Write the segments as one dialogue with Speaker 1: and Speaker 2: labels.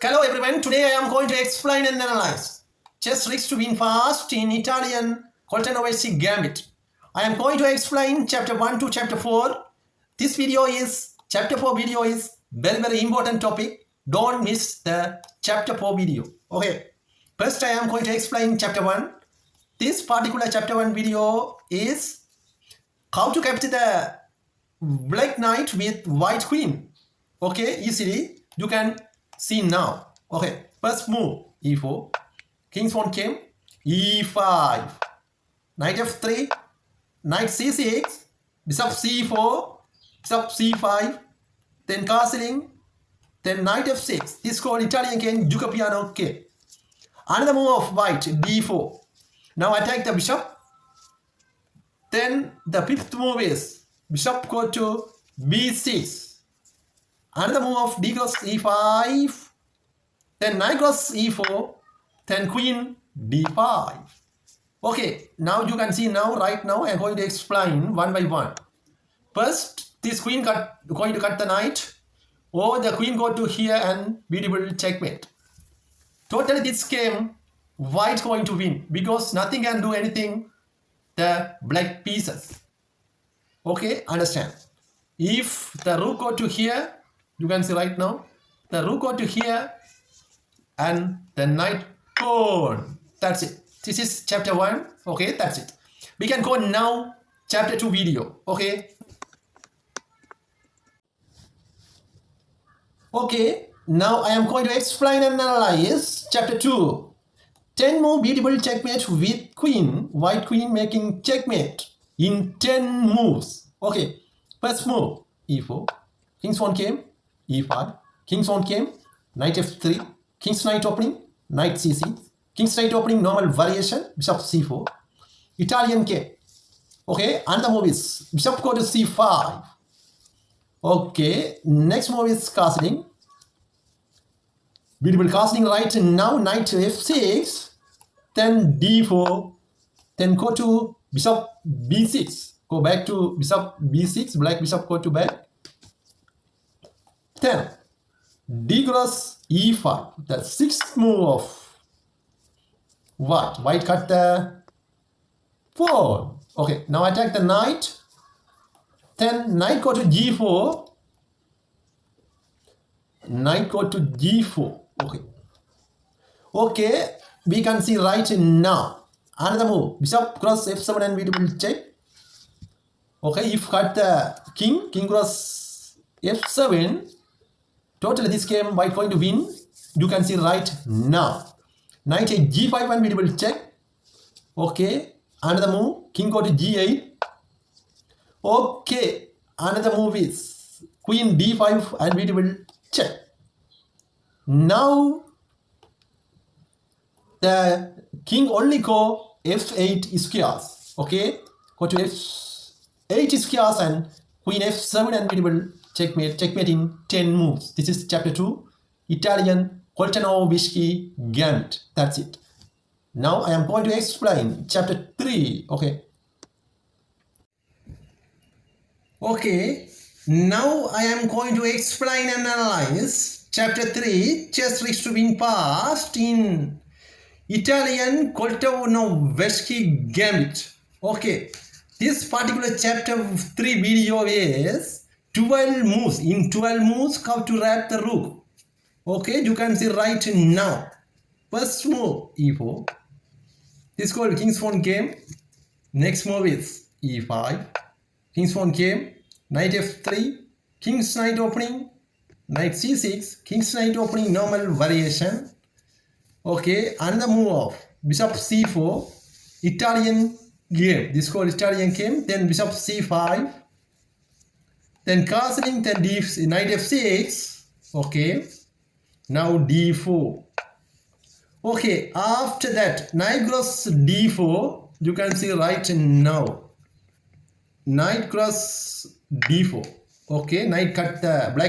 Speaker 1: Hello everyone, today I am going to explain and analyze chess tricks to win fast in Italian koltanowski Gambit. I am going to explain chapter 1 to chapter 4. Chapter 4 video is very important topic. Don't miss the chapter 4 video. Okay, first I am going to explain chapter 1. This particular chapter 1 video is how to capture the black knight with white queen. Okay, easily you can see now. Okay, first move e4, king's pawn came, e5, knight f3, knight c6, bishop c4, bishop c5, then castling, then knight f6. This is called Italian game Gioco piano K. Another move of white d4. Now attack the bishop. Then the fifth move is bishop go to b6. Another move of d cross e5. Then knight cross e4. Then queen d5. Okay, now you can see right now I'm going to explain one by one. First, this queen going to cut the knight. Or the queen go to here and beautiful checkmate. Totally this game, white going to win because nothing can do anything the black pieces. Okay, understand. If the rook go to here, you can see right now, the rook go to here and the knight pawn. That's it. This is chapter 1. Okay, that's it. We can go now chapter 2 video. Okay. Okay, now I am going to explain and analyze chapter 2. 10 more beautiful checkmate with queen, white queen making checkmate in 10 moves. Okay, first move, e4, king's pawn came, e5, king's pawn came, knight f3, king's knight opening, knight c6, king's knight opening, normal variation, bishop c4, Italian game. Okay, another move is bishop go to c5. Okay, next move is castling. Beautiful castling right now, knight to f6, then d4, then go to bishop b6, go back to bishop b6, black bishop go to back, then d cross e5, the sixth move of white cut the pawn. Okay, now attack the knight, then knight go to g4, knight go to g4. Okay, we can see right now another move, bishop cross f7 and we will check. Okay, if cut the king cross f7, totally this game white going to win. You can see right now, knight a g5 and we will check. Okay, another move, king go to g8. Okay, another move is queen d5 and we will check. Now the king only go f8 squares. Okay, go to f8 squares and queen f7 and we will checkmate in 10 moves. This is chapter 2, Italian koltanowski Gambit. That's it. Now I am going to explain chapter 3. Okay, now I am going to explain and analyze chapter 3, chess tricks to win fast in Italian koltanowski Gambit. Okay, this particular chapter 3 video is 12 moves. In 12 moves, how to wrap the rook. Okay, you can see right now. First move, e4. This is called king's pawn game. Next move is e5. King's pawn game. Knight f3. King's knight opening. Knight c6. King's knight opening, normal variation. Okay, another move of bishop c4. Italian game. This is called Italian game. Then bishop c5. Then castling. Then knight f6. Okay. Now d4. Okay, after that, knight cross d4, you can see right now. Knight cross d4. Okay, black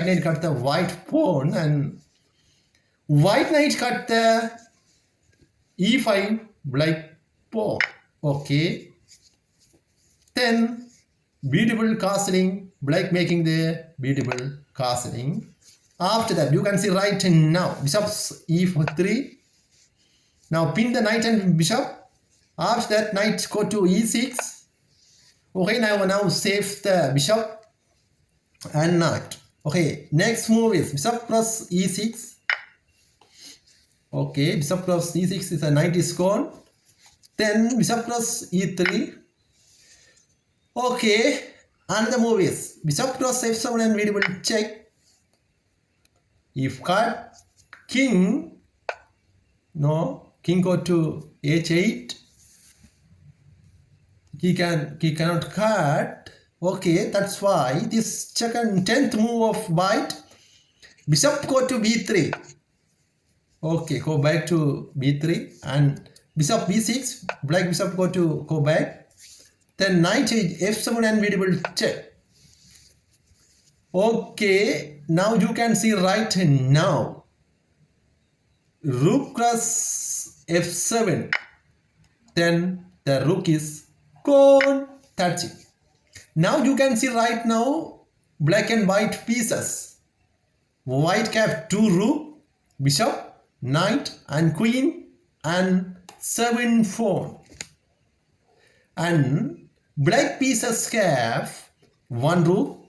Speaker 1: knight cut the white pawn and white knight cut the e5 black pawn. Okay. Then beautiful castling, black making the beautiful castling. After that, you can see right now, bishop's e3. Now pin the knight and bishop. After that, knight go to e6. Okay, now save the bishop and knight. Okay, next move is bishop plus e6. Okay, bishop plus e6 is a knight is gone. Then bishop plus e3. Okay, another move is bishop plus f7 and we will check. If cut, king, no, king go to h8. He cannot cut. Okay, that's why this second 10th move of white, bishop go to b3. Okay, go back to b3 and bishop b6, black bishop go back. Then knight f7 and we will check. Okay, now you can see right now. Rook cross f7. Then the rook is gone. That's it. Now you can see right now black and white pieces. White have 2 rook, bishop, knight and queen and 7 pawn. And black pieces have 1 rook,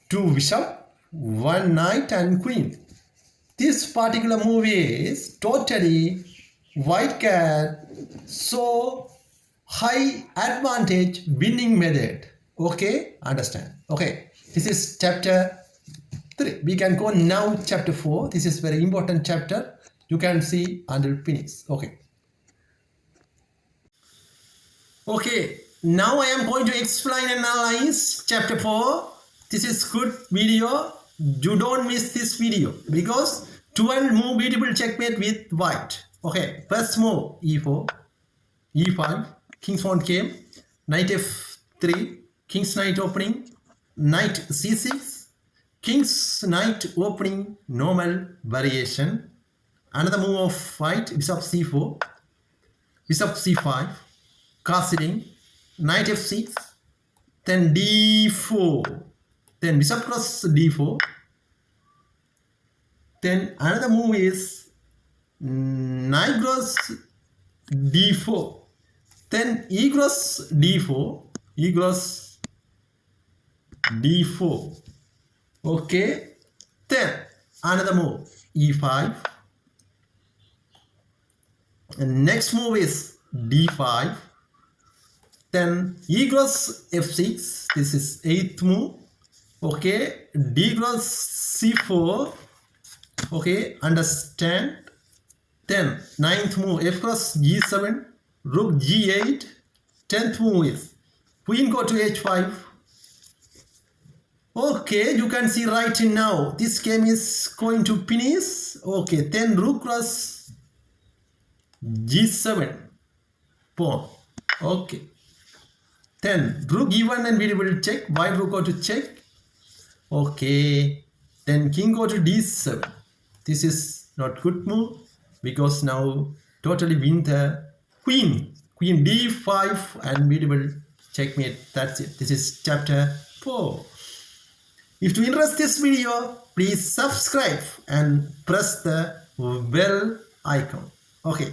Speaker 1: 2 bishop, 1 knight and queen. This particular move is totally white cat so high advantage winning method. Okay, understand? Okay, this is chapter 3. We can go now chapter 4. This is very important chapter. You can see until finish. Okay. Okay, now I am going to explain and analyze chapter 4. This is good video. You don't miss this video because 12 move beautiful checkmate with white. Okay, first move e4, e5, king's pawn came, knight f3, king's knight opening, knight c6, king's knight opening, normal variation. Another move of white, bishop c4, bishop c5, castling, knight f6, then d4, then bishop cross d4. Then another move is knight cross d4, then e cross d4, e cross d4. Okay, then another move e5, and next move is d5, then e cross f6. This is 8th move. Okay, d cross c4. Okay, understand. Then 9th move f cross g7, rook g8. 10th move is queen go to h5. Okay, you can see right now this game is going to finish. Okay, then rook cross g7 pawn. Okay, then rook e1 and we will check. White rook go to check. Okay, then king go to d7. This is not good move because now totally win the queen d5 and we will checkmate. That's it. This is chapter 4. If you interest this video, please subscribe and press the bell icon. Okay.